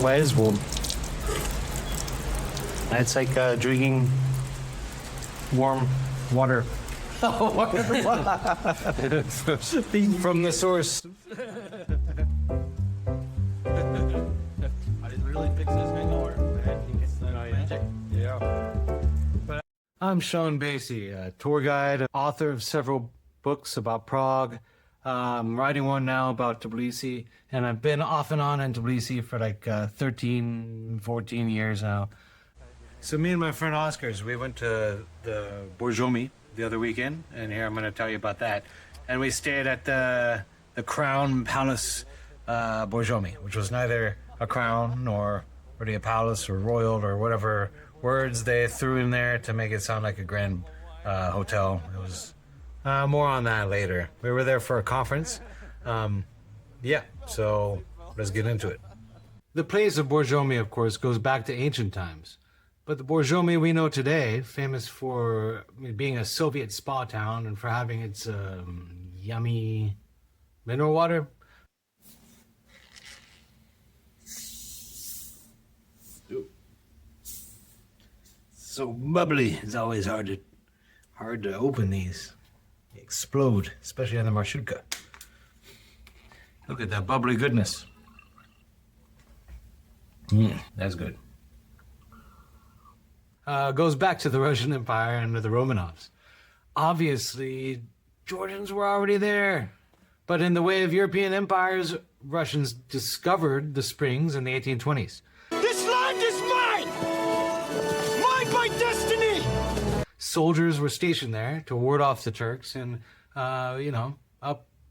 Well, it is warm. It's like drinking warm water. From the source. I didn't really fix this hangover. I think it's magic. Yeah. I'm Sean Basie, a tour guide, author of several books about Prague. I'm writing one now about Tbilisi, and I've been off and on in Tbilisi for like 13, 14 years now. So me and my friend Oscars, we went to the Borjomi the other weekend, and here I'm going to tell you about that. And we stayed at the Crown Palace Borjomi, which was neither a crown nor really a palace or royal or whatever words they threw in there to make it sound like a grand hotel. It was more on that later. We were there for a conference. Yeah, so let's get into it. The place of Borjomi, of course, goes back to ancient times. But the Borjomi we know today, famous for being a Soviet spa town and for having its yummy mineral water. So bubbly. It's always hard to open these. They explode, especially on the marshutka. Look at that bubbly goodness. That's good. Goes back to the Russian Empire and to the Romanovs. Obviously, Georgians were already there. But in the way of European empires, Russians discovered the springs in the 1820s. This land is mine! Mine by destiny! Soldiers were stationed there to ward off the Turks and,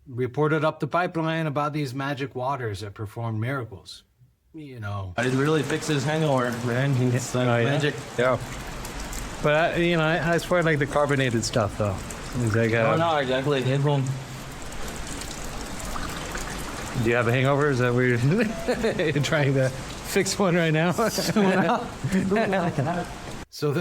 reported up the pipeline about these magic waters that performed miracles. I didn't really fix his hangover, man. It's magic. Yeah. But, I swear like the carbonated stuff, though. It's like, no, exactly. It won't. Do you have a hangover? Is that what you're trying to fix one right now? So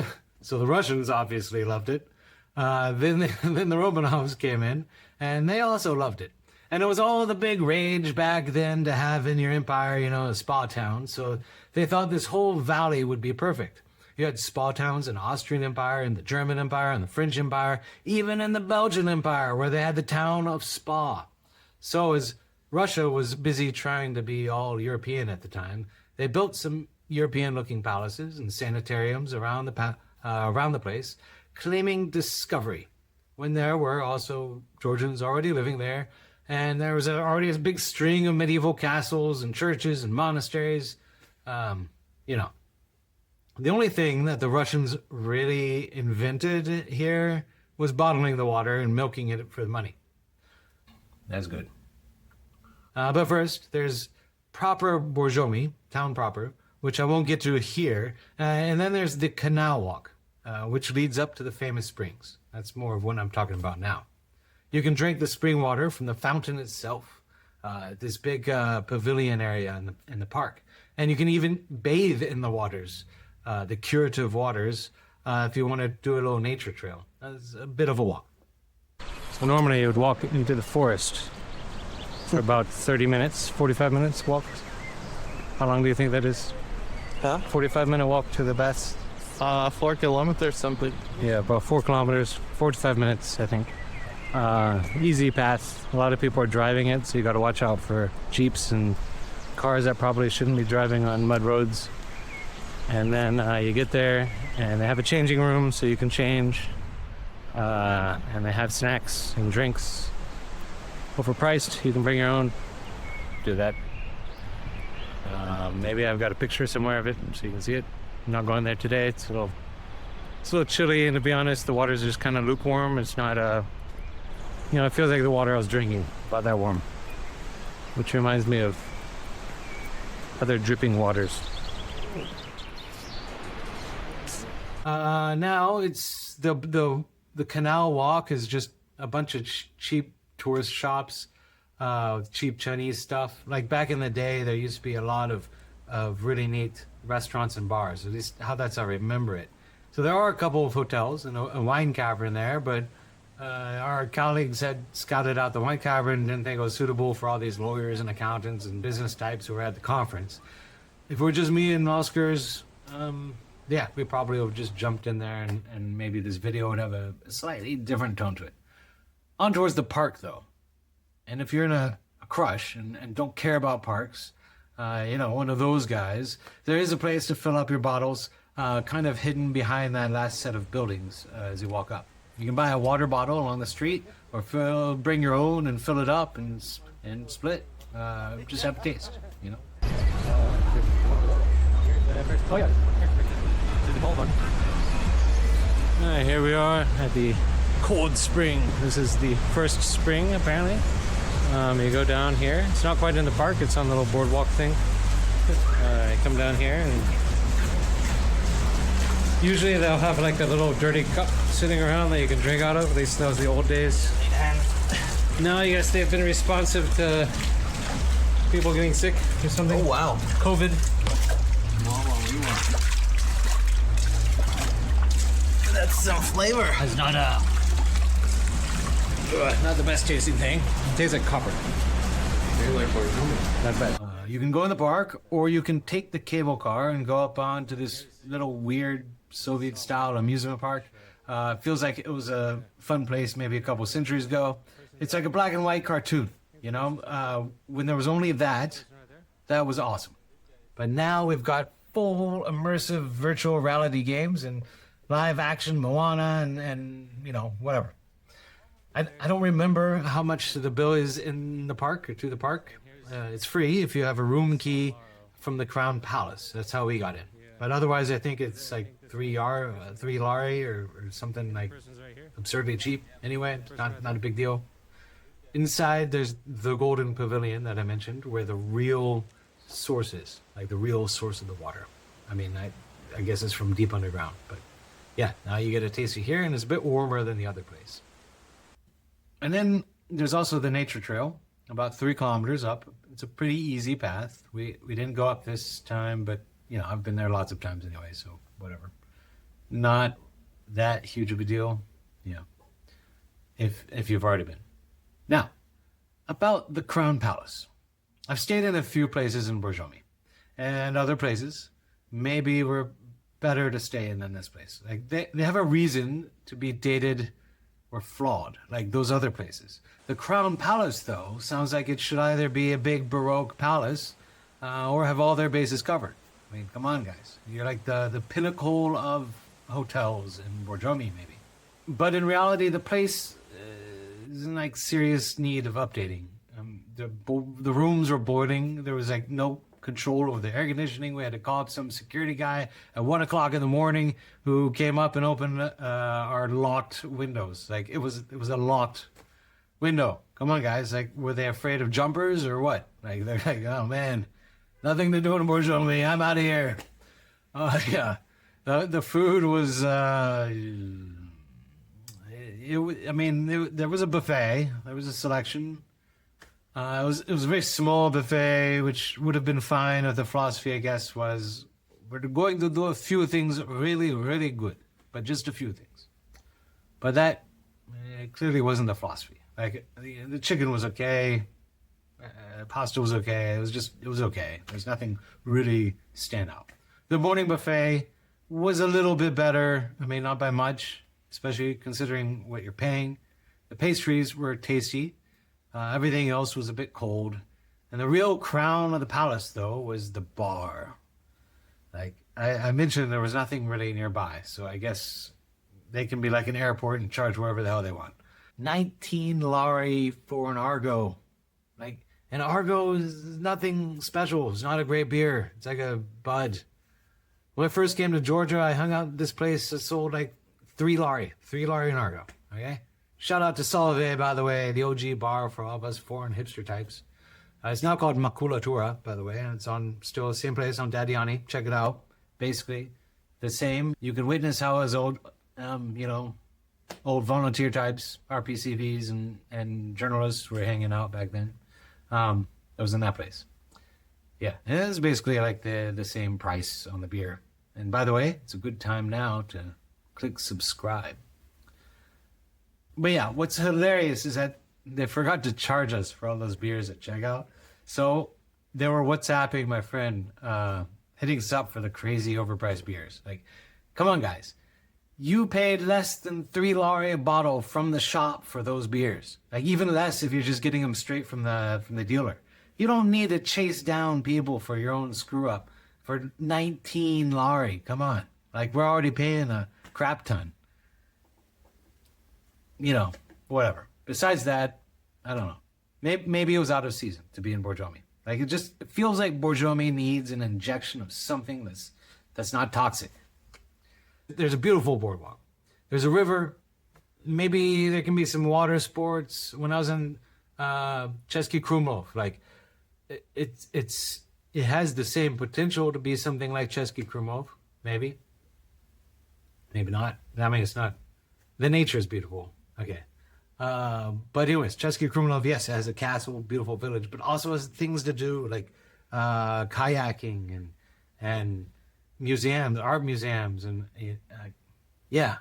the Russians obviously loved it. Then the Romanovs came in, and they also loved it. And it was all the big rage back then to have in your empire, a spa town. So they thought this whole valley would be perfect. You had spa towns in the Austrian Empire, in the German Empire, in the French Empire, even in the Belgian Empire, where they had the town of Spa. So as Russia was busy trying to be all European at the time, they built some European-looking palaces and sanitariums around the place, claiming discovery, when there were also Georgians already living there, and there was already a big string of medieval castles and churches and monasteries. The only thing that the Russians really invented here was bottling the water and milking it for the money. That's good. But first, there's proper Borjomi, town proper, which I won't get to here. And then there's the Canal Walk, which leads up to the famous springs. That's more of what I'm talking about now. You can drink the spring water from the fountain itself, this big pavilion area in the park. And you can even bathe in the waters, the curative waters, if you want to do a little nature trail. It's a bit of a walk. So normally you would walk into the forest for about 30 minutes, 45 minutes walk. How long do you think that is? 45-minute walk to the baths? 4 kilometers something. Yeah, about 4 kilometers, 45 minutes, I think. Easy path. A lot of people are driving it, so you got to watch out for jeeps and cars that probably shouldn't be driving on mud roads. And then you get there, and they have a changing room so you can change. And they have snacks and drinks. Overpriced. You can bring your own. Do that. Maybe I've got a picture somewhere of it so you can see it. I'm not going there today. It's a little chilly, and to be honest, the water's just kind of lukewarm. It's not it feels like the water I was drinking, about that warm. Which reminds me of other dripping waters. Now it's the Canal Walk is just a bunch of cheap tourist shops, cheap Chinese stuff. Like back in the day, there used to be a lot of really neat restaurants and bars. At least that's how I remember it. So there are a couple of hotels and a wine cavern there, but our colleagues had scouted out the wine cavern and didn't think it was suitable for all these lawyers and accountants and business types who were at the conference. If it were just me and Oscars, yeah, we probably would have just jumped in there and maybe this video would have a slightly different tone to it. On towards the park, though. And if you're in a crush and don't care about parks, you know, one of those guys, there is a place to fill up your bottles, kind of hidden behind that last set of buildings as you walk up. You can buy a water bottle along the street or bring your own and fill it up and split. Just have a taste, you know. Oh, yeah. Alright, here we are at the cold spring. This is the first spring, apparently. You go down here. It's not quite in the park. It's on the little boardwalk thing. You come down here, and usually they'll have like a little dirty cup sitting around that you can drink out of. At least that was the old days. No, I guess they've been responsive to people getting sick or something. Oh, wow. COVID. That's some flavor. It's not the best tasting thing. It tastes like copper. Like Borjomi. Not bad. You can go in the park, or you can take the cable car and go up onto this little weird Soviet-style amusement park. Feels like it was a fun place maybe a couple centuries ago. It's like a black and white cartoon, you know? When there was only that was awesome. But now we've got full immersive virtual reality games and live action Moana and you know, whatever. I don't remember how much the bill is in the park or to the park. It's free if you have a room key from the Crown Palace. That's how we got in. But otherwise, I think it's like 3 lari or something like absurdly cheap. Anyway, not a big deal. Inside, there's the Golden Pavilion that I mentioned, where the real source is, like the real source of the water. I mean, I guess it's from deep underground, but yeah, now you get a taste of here, and it's a bit warmer than the other place. And then there's also the nature trail, about 3 kilometers up. It's a pretty easy path. We didn't go up this time, but you know, I've been there lots of times anyway, so whatever. Not that huge of a deal, yeah, if you've already been. Now, about the Crown Palace. I've stayed in a few places in Borjomi, and other places maybe were better to stay in than this place. Like they have a reason to be dated or flawed, like those other places. The Crown Palace, though, sounds like it should either be a big Baroque palace or have all their bases covered. I mean, come on, guys. You're like the pinnacle of hotels in Borjomi, maybe. But in reality, the place is in like serious need of updating. The rooms were boarding. There was like no control over the air conditioning. We had to call up some security guy at 1 o'clock in the morning who came up and opened our locked windows. Like it was a locked window. Come on, guys. Like, were they afraid of jumpers or what? Like they're like, oh man, nothing to do in Borjomi. I'm out of here. Yeah, the food was. I mean, there was a buffet. There was a selection. It was a very small buffet, which would have been fine if the philosophy, I guess, was we're going to do a few things really, really good, but just a few things. But that clearly wasn't the philosophy. Like the chicken was okay, pasta was okay. It was okay. There's nothing really stand out. The morning buffet was a little bit better. I mean, not by much, especially considering what you're paying. The pastries were tasty. Everything else was a bit cold. And the real crown of the palace, though, was the bar. Like, I mentioned there was nothing really nearby, so I guess they can be like an airport and charge wherever the hell they want. 19 lari for an Argo. Like, an Argo is nothing special. It's not a great beer. It's like a Bud. When I first came to Georgia, I hung out at this place that sold like 3 lari an Argo, okay? Shout out to Solve, by the way, the OG bar for all of us foreign hipster types. It's now called Maculatura, by the way, and it's on still the same place on Dadiani. Check it out. Basically, the same. You can witness how us old, old volunteer types, RPCVs and journalists were hanging out back then. It was in that place. Yeah, and it's basically like the same price on the beer. And by the way, it's a good time now to click subscribe. But yeah, what's hilarious is that they forgot to charge us for all those beers at checkout. So they were WhatsApping my friend hitting us up for the crazy overpriced beers. Like, come on, guys. You paid less than $3 a bottle from the shop for those beers. Like, even less if you're just getting them straight from the dealer. You don't need to chase down people for your own screw up for 19 lari. Come on. Like, we're already paying a crap ton. You know, whatever. Besides that, I don't know. Maybe it was out of season to be in Borjomi. Like, it feels like Borjomi needs an injection of something that's not toxic. There's a beautiful boardwalk. There's a river. Maybe there can be some water sports. When I was in Český Krumlov, like, it has the same potential to be something like Český Krumlov. Maybe not. I mean, it's not. The nature is beautiful. Okay. But anyways, Český Krumlov, yes, it has a castle, beautiful village, but also has things to do like kayaking and museums, art museums, and yeah.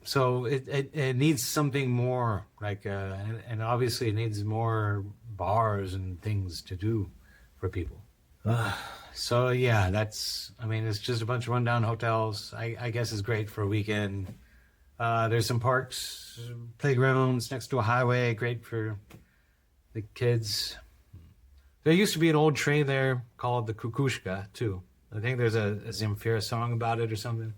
So it needs something more, like, and obviously it needs more bars and things to do for people. So yeah, it's just a bunch of rundown hotels. I guess it's great for a weekend. There's some parks, playgrounds next to a highway, great for the kids. There used to be an old train there called the Kukushka too. I think there's a Zemfira song about it or something.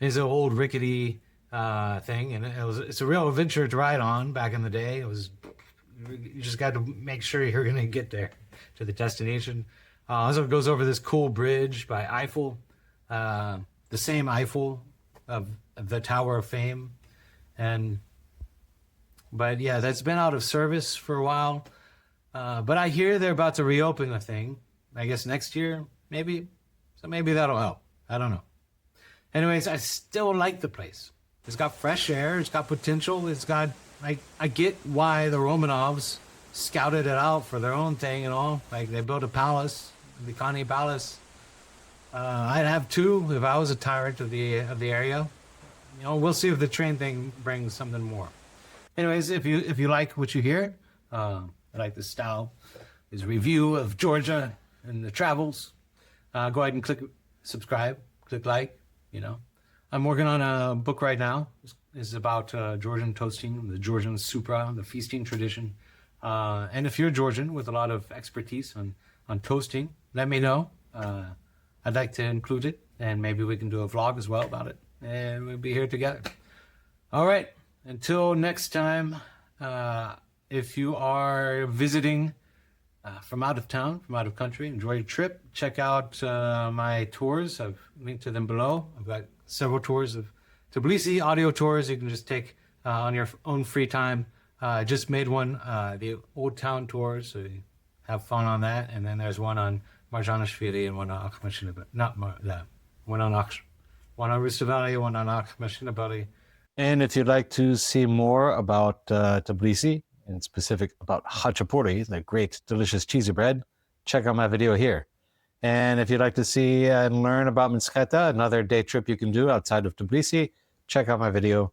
It's an old rickety thing, and it's a real adventure to ride on back in the day. You just got to make sure you're going to get there to the destination. Also, it goes over this cool bridge by Eiffel, the same Eiffel of the Tower of Fame. But yeah, that's been out of service for a while. But I hear they're about to reopen the thing, I guess next year, maybe. So maybe that'll help. I don't know. Anyways, I still like the place. It's got fresh air. It's got potential. It's got, I get why the Romanovs scouted it out for their own thing and all. Like, they built a palace, the Kani Palace. I'd have two if I was a tyrant of the area. You know, we'll see if the train thing brings something more. Anyways, if you like what you hear, I like the style, is review of Georgia and the travels. Go ahead and click subscribe, click like, you know. I'm working on a book right now. It's about Georgian toasting, the Georgian supra, the feasting tradition. And if you're Georgian with a lot of expertise on toasting, let me know. I'd like to include it, and maybe we can do a vlog as well about it. And we'll be here together. All right. Until next time, if you are visiting from out of town, from out of country, enjoy your trip. Check out my tours. I've linked to them below. I've got several tours of Tbilisi, audio tours you can just take on your own free time. I just made one, the Old Town tour, so you have fun on that. And then there's one on Marjanashvili and one on Akhmashinabali. One on Rustaveli, one on Akhmashinabali. And if you'd like to see more about Tbilisi, in specific about hachapuri, the great, delicious cheesy bread, check out my video here. And if you'd like to see and learn about Minsketa, another day trip you can do outside of Tbilisi, check out my video